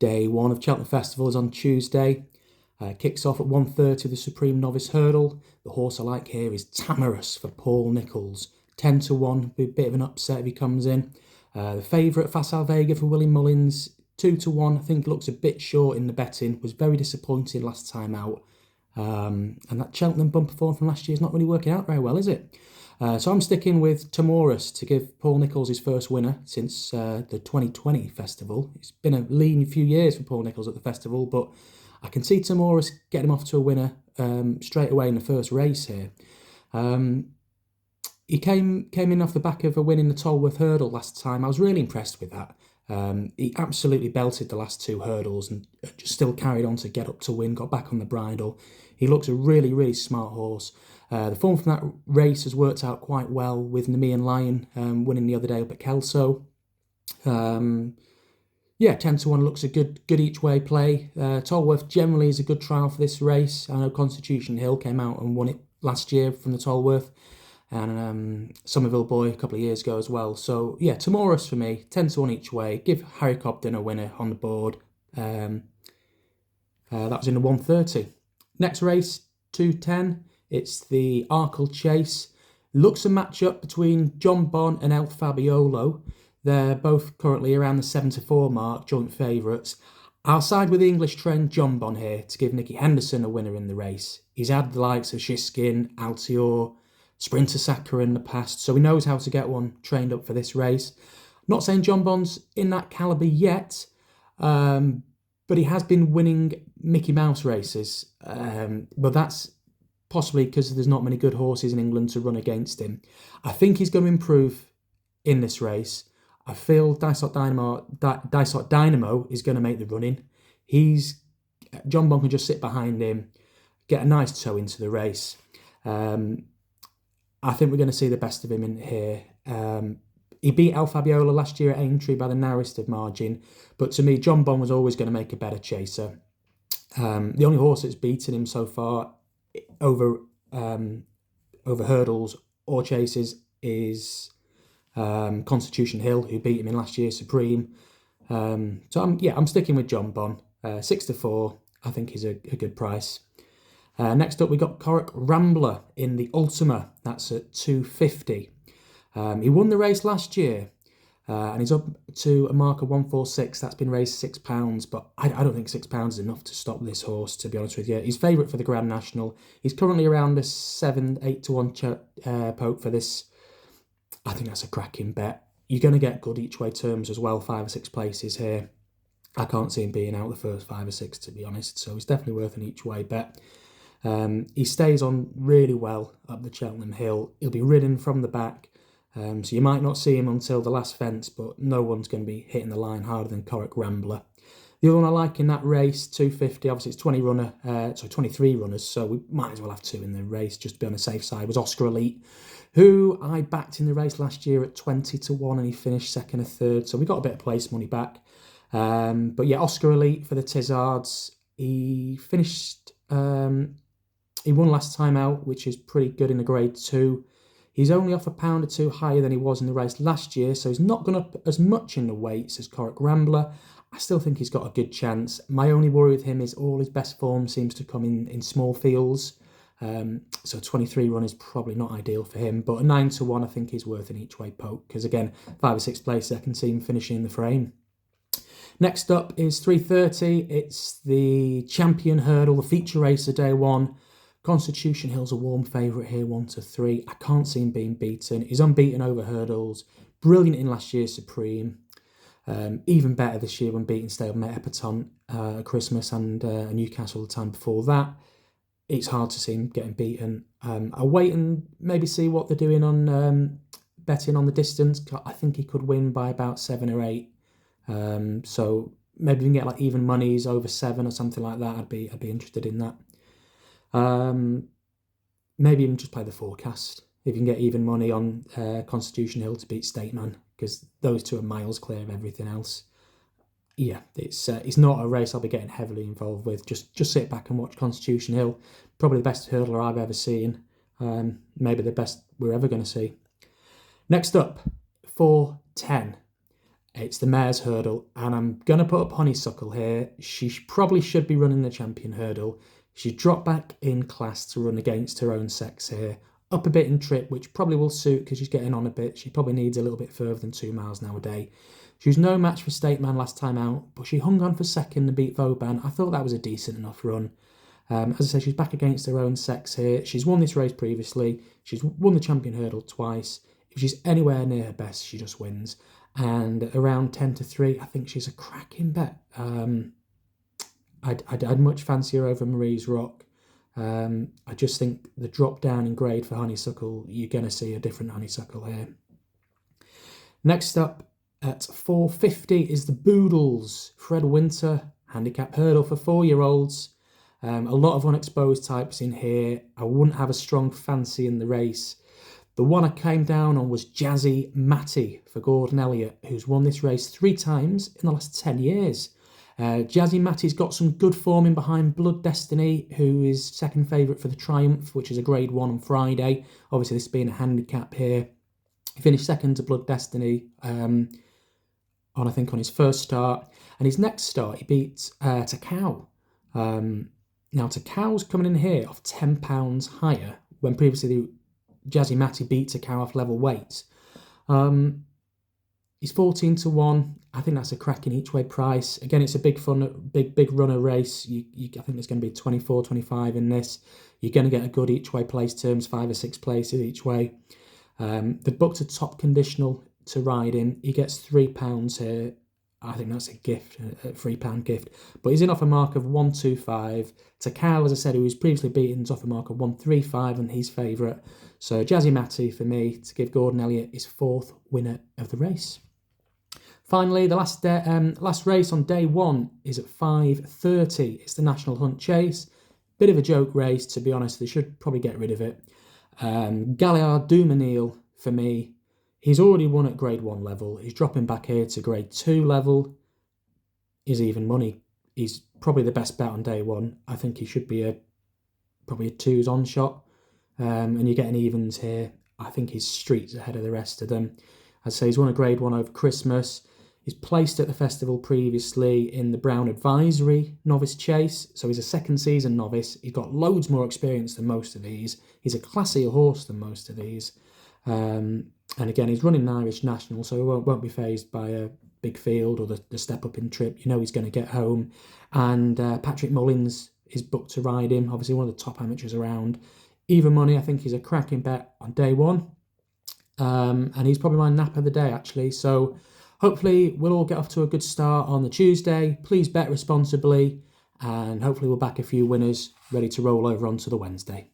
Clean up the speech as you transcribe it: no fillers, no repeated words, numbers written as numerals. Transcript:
Day 1 of Cheltenham Festival is on Tuesday. Kicks off at 1:30 the Supreme Novice Hurdle. The horse I like here is Tamorous for Paul Nicholls. 10 to 1, be a bit of an upset if he comes in. The favourite, Facile Vega for Willie Mullins, 2 to 1. I think looks a bit short in the betting. Was very disappointed last time out. And that Cheltenham bumper form from last year is not really working out very well, is it? So I'm sticking with Tamorous to give Paul Nicholls his first winner since the 2020 festival. It's been a lean few years for Paul Nicholls at the festival, but I can see Tamorous getting him off to a winner straight away in the first race here. He came in off the back of a win in the Tolworth Hurdle last time. I was really impressed with that. He absolutely belted the last two hurdles and just still carried on to get up to win, got back on the bridle. He looks a really, really smart horse. The form from that race has worked out quite well with Nemean Lion winning the other day up at Kelso. 10 to 1 looks a good each way play. Tolworth generally is a good trial for this race. I know Constitution Hill came out and won it last year from the Tolworth, and Somerville Boy a couple of years ago as well. So yeah, Tamorous for me, 10 to 1 each way. Give Harry Cobden a winner on the board. That was in the 1:30. Next race, 2:10. It's the Arkle Chase. Looks a match-up between John Bon and El Fabiolo. They're both currently around the 7 to 4 mark, joint favourites. I'll side with the English trained John Bon here to give Nicky Henderson a winner in the race. He's had the likes of Shiskin, Altior, Sprinter Saka in the past, so he knows how to get one trained up for this race. Not saying John Bon's in that calibre yet, but he has been winning Mickey Mouse races. But that's possibly because there's not many good horses in England to run against him. I think he's going to improve in this race. I feel Dysart Dynamo is going to make the running. John Bon can just sit behind him, get a nice toe into the race. I think we're going to see the best of him in here. He beat El Fabiola last year at Aintree by the narrowest of margin, but to me, John Bon was always going to make a better chaser. The only horse that's beaten him so far over hurdles or chases is Constitution Hill, who beat him in last year's Supreme. So I'm sticking with John Bon. 6 to 4, I think is a good price. Next up, we got Corach Rambler in the Ultima. That's at 250. He won the race last year, and he's up to a mark of 146. That's been raised £6, but I don't think £6 is enough to stop this horse, to be honest with you. He's favourite for the Grand National. He's currently around a 7-8 to 1 poke for this. I think that's a cracking bet. You're going to get good each way terms as well, 5 or 6 places here. I can't see him being out the first 5 or 6, to be honest, so he's definitely worth an each way bet. He stays on really well up the Cheltenham Hill. He'll be ridden from the back, so you might not see him until the last fence, but no one's going to be hitting the line harder than Corach Rambler. The other one I like in that race, 250, obviously it's 23 runners, so we might as well have 2 in the race just to be on the safe side, was Oscar Elite, who I backed in the race last year at 20 to 1 and he finished second or third, so we got a bit of place money back. But yeah, Oscar Elite for the Tizards. He finished, he won last time out, which is pretty good in the grade 2. He's only off a pound or 2 higher than he was in the race last year, so he's not gone up as much in the weights as Corach Rambler. I still think he's got a good chance. My only worry with him is all his best form seems to come in small fields. So 23 run is probably not ideal for him, but a 9 to 1 I think is worth an each way poke, because again, 5 or 6 places I can see him finishing in the frame. Next up is 3:30. It's the Champion Hurdle, the feature race of day 1. Constitution Hill's a warm favourite here, 1 to 3. I can't see him being beaten. He's unbeaten over hurdles. Brilliant in last year's Supreme. Even better this year when beating stablemate Epperton at Christmas and Newcastle the time before that. It's hard to see him getting beaten. I'll wait and maybe see what they're doing on betting on the distance. I think he could win by about 7 or 8. So maybe we can get like even monies over 7 or something like that. I'd be interested in that. Maybe even just play the forecast if you can get even money on Constitution Hill to beat Stateman, because those two are miles clear of everything else. Yeah, it's not a race I'll be getting heavily involved with. Just sit back and watch Constitution Hill. Probably the best hurdler I've ever seen. Maybe the best we're ever going to see. Next up, 4:10. It's the mare's hurdle, and I'm going to put up Honeysuckle here. She probably should be running the champion hurdle. She's dropped back in class to run against her own sex here. Up a bit in trip, which probably will suit because she's getting on a bit. She probably needs a little bit further than 2 miles nowadays. She was no match for State Man last time out, but she hung on for second and beat Vauban. I thought that was a decent enough run. As I say, she's back against her own sex here. She's won this race previously. She's won the champion hurdle twice. If she's anywhere near her best, she just wins. And around 10-3, I think she's a cracking bet. I'd much fancy her over Marie's Rock. I just think the drop down in grade for Honeysuckle, you're going to see a different Honeysuckle here. Next up at 450 is the Boodles. Fred Winter, handicap hurdle for 4-year-olds. A lot of unexposed types in here. I wouldn't have a strong fancy in the race. The one I came down on was Jazzy Matty for Gordon Elliott, who's won this race 3 times in the last 10 years. Jazzy Matty's got some good form in behind Blood Destiny, who is second favourite for the Triumph, which is a grade 1 on Friday. Obviously, this being a handicap here. He finished second to Blood Destiny on his first start. And his next start, he beat Takao. Now, Takao's coming in here off £10 higher, when previously Jazzy Matty beat Takao off level weight. He's 14-1. I think that's a cracking each way price. Again, it's a big runner race. I think there's going to be 24, 25 in this. You're going to get a good each way place terms, 5 or 6 places each way. They booked a top conditional to ride in. He gets £3 here. I think that's a gift, a £3 gift. But he's in off a mark of 125. Takao, as I said, who was previously beaten, is off a mark of 135 and he's favourite. So Jazzy Matty for me to give Gordon Elliott his 4th winner of the race. Finally, the last race on day 1 is at 5:30. It's the National Hunt Chase. Bit of a joke race, to be honest. They should probably get rid of it. Galliard Dumanil for me. He's already won at grade 1 level. He's dropping back here to grade 2 level. He's even money. He's probably the best bet on day 1. I think he should be probably a 2s on shot. And you're getting evens here. I think he's streets ahead of the rest of them. I'd say he's won a grade 1 over Christmas. He's placed at the festival previously in the Brown Advisory Novice Chase. So he's a second season novice. He's got loads more experience than most of these. He's a classier horse than most of these. And again, he's running an Irish National, so he won't be fazed by a big field or the step up in trip. You know he's going to get home. And Patrick Mullins is booked to ride him, obviously one of the top amateurs around. Even money, I think he's a cracking bet on day 1. And he's probably my nap of the day, actually. So hopefully we'll all get off to a good start on the Tuesday. Please bet responsibly. And hopefully we'll back a few winners ready to roll over onto the Wednesday.